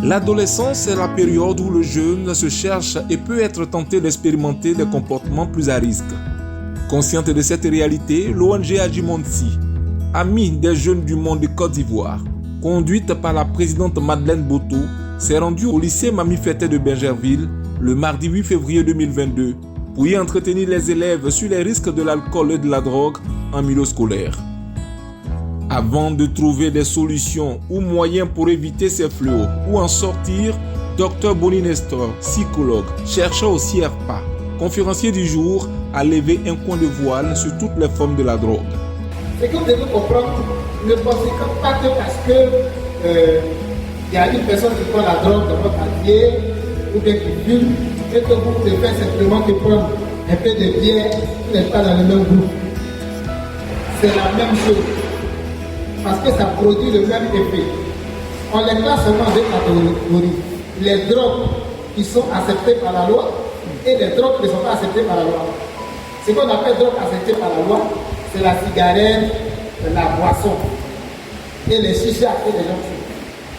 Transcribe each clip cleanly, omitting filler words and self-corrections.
L'adolescence est la période où le jeune se cherche et peut être tenté d'expérimenter des comportements plus à risque. Consciente de cette réalité, l'ONG Adjimonsi, amie des jeunes du monde de Côte d'Ivoire, conduite par la présidente Madeleine Boto, s'est rendue au lycée Mami Fété de Bingerville le mardi 8 février 2022 pour y entretenir les élèves sur les risques de l'alcool et de la drogue en milieu scolaire. Avant de trouver des solutions ou moyens pour éviter ces fléaux ou en sortir, Dr Boni Nestor, psychologue, chercheur au CIRPA, conférencier du jour, a levé un coin de voile sur toutes les formes de la drogue. C'est que vous devez comprendre, ne pensez pas que parce que y a une personne qui prend la drogue dans votre quartier ou bien qui fume, et que vous pouvez faire simplement que prendre un peu de bière, vous n'êtes pas dans le même groupe. C'est la même chose. Parce que ça produit le même effet. On les classe seulement avec catégorie. Les drogues qui sont acceptées par la loi et les drogues qui ne sont pas acceptées par la loi. Ce qu'on appelle drogue acceptée par la loi, c'est la cigarette, la boisson et les chichas et les gens.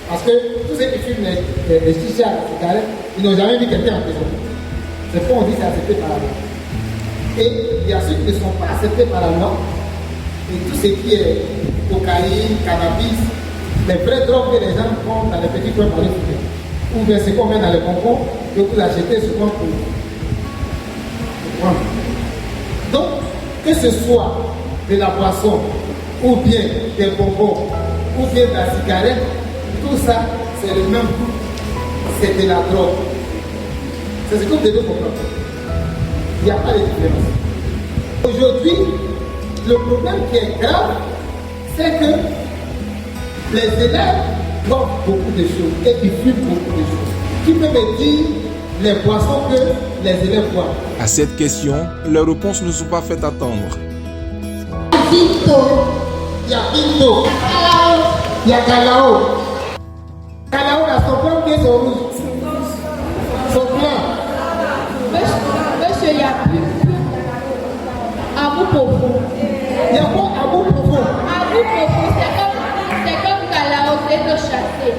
Parce que tous ceux qui fument les chichas, les cigarettes, ils n'ont jamais vu quelqu'un en prison. C'est pourquoi on dit que c'est accepté par la loi. Et il y a ceux qui ne sont pas acceptés par la loi. Et tout ce qui est cocaïne, cannabis, les vraies drogues que les gens prennent dans les petits coins pour les fumer. Ou bien ce qu'on met dans les bonbons que vous achetez souvent pour prendre. Donc, que ce soit de la boisson, ou bien des bonbons, ou bien de la cigarette, tout ça, c'est le même goût. C'est de la drogue. C'est ce que vous devez comprendre. Il n'y a pas de différence. Aujourd'hui, le problème qui est grave, c'est que les élèves boivent beaucoup de choses et ils fument beaucoup de choses. Qui peut me dire les boissons que les élèves boivent? À cette question, les réponses ne sont pas faites attendre. Pinto. Il y a Pinto. Il y a Galao. Galao, là, son blanc qui est au rouge. Son blanc. Monsieur, il y a plus. Amour profond. Il y a quoi amour profond? Amour profond, c'est comme Galao, c'est de chasser.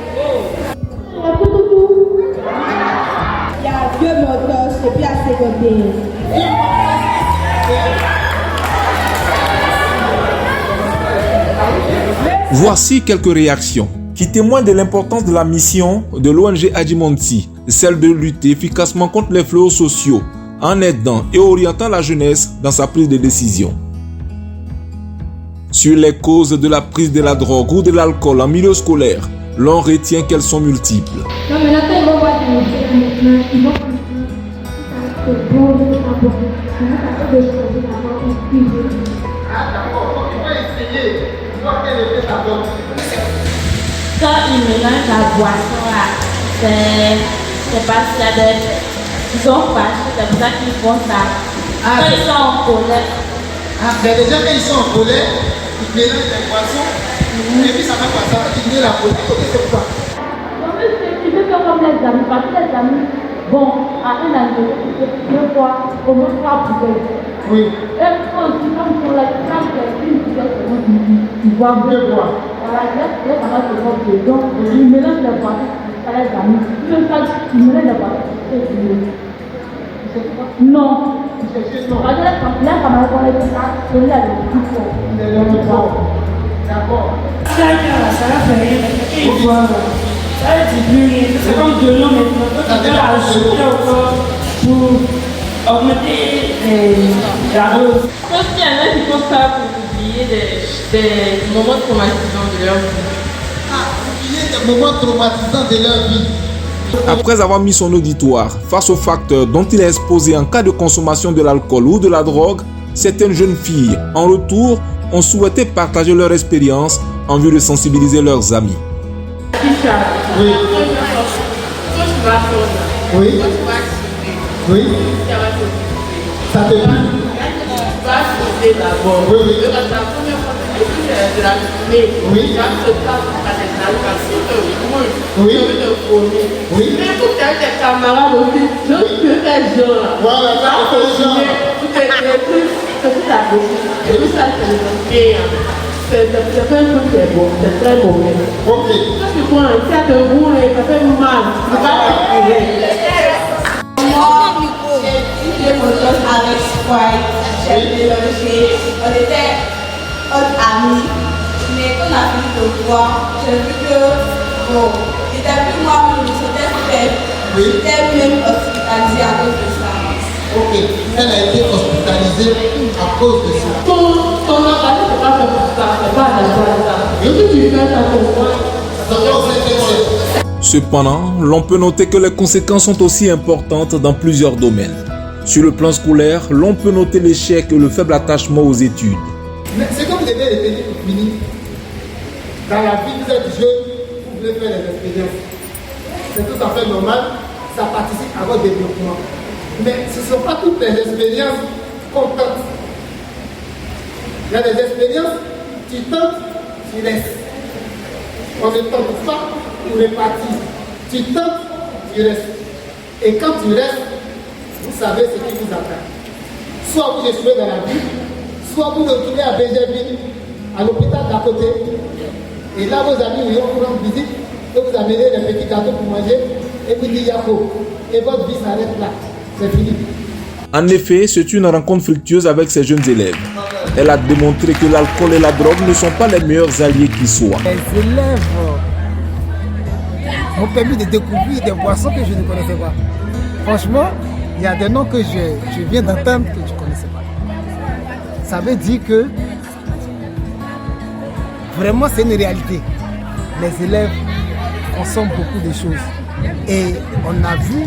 Il y a vieux moteur, c'est bien secondaire. Voici quelques réactions qui témoignent de l'importance de la mission de l'ONG Adjimonsi, celle de lutter efficacement contre les fléaux sociaux en aidant et orientant la jeunesse dans sa prise de décision. Sur les causes de la prise de la drogue ou de l'alcool en milieu scolaire, l'on retient qu'elles sont multiples. Non, mais là, quand ils vont voir des médecins, ils vont comprendre que c'est bon, c'est pas bon. Ça fait des choses d'abord, puis Ah, d'accord. Il faut essayer. Voir quel effet ça donne. Quand ils mélangent la boisson là, c'est parce qu'il y a des... Ils ont fâché, c'est pour ça qu'ils font ça. Quand ils sont en colère. Mais déjà quand ils sont en colère, ils mélangent les boissons, et puis ça va pas ça, ils mettent la colère. C'est quoi? tu peux faire comme les amis, parce que les amis, bon, à un année, deux fois, au moins 3 bouteilles. Oui. Et quand ils sont là, quand une bouteille, ils boivent deux fois. Voilà, les camarades se font deux. Donc, ils mélangent les boissons, ça les amis. Ils mélangent les boissons. Non. Non. Parce que les camarades vont les faire, c'est là le plus fort. C'est le plus fort. D'accord. Ça va faire rien. Et ils boivent. Ça ne dit plus rien. C'est comme de l'eau maintenant. Donc, tu dois ajouter encore pour augmenter la dose. Je pense qu'il y en a qui font ça pour oublier des moments traumatisants de leur vie. Oublier des moments traumatisants de leur vie. Après avoir mis son auditoire face aux facteurs dont il est exposé en cas de consommation de l'alcool ou de la drogue, certaines jeunes filles, en retour, ont souhaité partager leur expérience en vue de sensibiliser leurs amis. Oui. Oui. Oui. Ça te plaît? Oui, oui. Oui. Oui. Oui. Mais pour tes camarades aussi, donc tu peux faire genre. Voilà, ça fait genre. C'est plus ça, c'est les C'est pas un truc qui est bon, c'est très mauvais. Ok. Qu'est-ce que tu prends? Ça te roule et ça fait mal. Tu vas t'appuyer. Moi, j'ai mon toast avec Sprite. J'ai mélangé. On était autres amis. Mais quand on a fini de boire, j'ai vu que, bon, il était plus moi-même, c'était faible. Oui. J'étais même hospitalisée à cause de ça. Ok. Elle a été hospitalisée à cause de ça. Ton organisme n'est pas fait pour ça, c'est pas d'accord avec ça. Et si tu fais ça pour moi, Cependant, l'on peut noter que les conséquences sont aussi importantes dans plusieurs domaines. Sur le plan scolaire, l'on peut noter l'échec et le faible attachement aux études. Mais c'est comme vous devez répéter pour finir. Dans la vie, vous êtes jeune, vous voulez faire des expériences. C'est tout à fait normal, ça participe à votre développement. Mais ce ne sont pas toutes les expériences qu'on tente. Il y a des expériences, tu tentes, tu restes. On ne tente pas pour répartir. Tu tentes, tu restes. Et quand tu restes, vous savez ce qui vous attend. Soit vous échouez dans la vie, soit vous retournez à Bégerville, à l'hôpital d'à côté. Et là, vos amis vont vous rendre visite et vous amener des petits gâteaux pour manger et vous dire Yako. Et votre vie s'arrête là. C'est fini. En effet, c'est une rencontre fructueuse avec ces jeunes élèves. Elle a démontré que l'alcool et la drogue ne sont pas les meilleurs alliés qui soient. Les élèves m'ont permis de découvrir des boissons que je ne connaissais pas. Franchement, il y a des noms que je viens d'entendre que je ne connaissais pas. Ça veut dire que vraiment c'est une réalité. Les élèves consomment beaucoup de choses. Et on a vu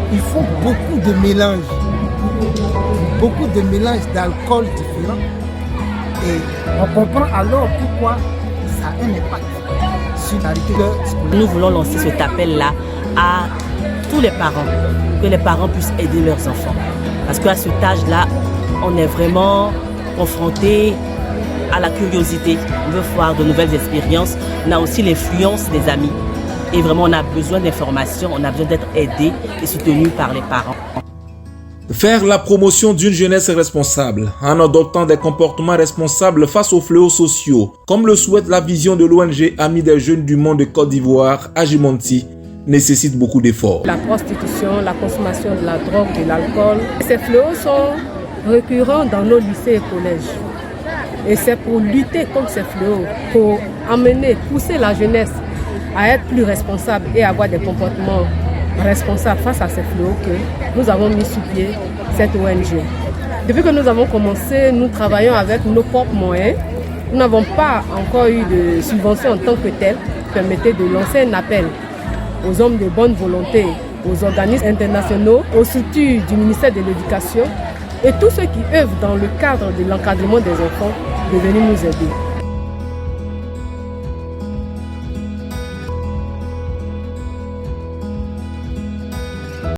qu'ils font beaucoup de mélanges. Beaucoup de mélanges d'alcool différents. Et on comprend alors pourquoi ça a un impact sur la réalité scolaire. Nous voulons lancer cet appel-là à tous les parents, que les parents puissent aider leurs enfants. Parce qu'à cet âge-là, on est vraiment confronté à la curiosité. On veut voir de nouvelles expériences. On a aussi l'influence des amis. Et vraiment, on a besoin d'informations, on a besoin d'être aidé et soutenu par les parents. Faire la promotion d'une jeunesse responsable en adoptant des comportements responsables face aux fléaux sociaux, comme le souhaite la vision de l'ONG Amis des jeunes du monde de Côte d'Ivoire, Agimonti, nécessite beaucoup d'efforts. La prostitution, la consommation de la drogue, de l'alcool, ces fléaux sont récurrents dans nos lycées et collèges. Et c'est pour lutter contre ces fléaux, pour amener, pousser la jeunesse à être plus responsable et avoir des comportements responsables face à ces fléaux que nous avons mis sur pied cette ONG. Depuis que nous avons commencé, nous travaillons avec nos propres moyens. Nous n'avons pas encore eu de subvention en tant que telle qui permettait de lancer un appel aux hommes de bonne volonté, aux organismes internationaux, aux structures du ministère de l'Éducation et tous ceux qui œuvrent dans le cadre de l'encadrement des enfants de venir nous aider.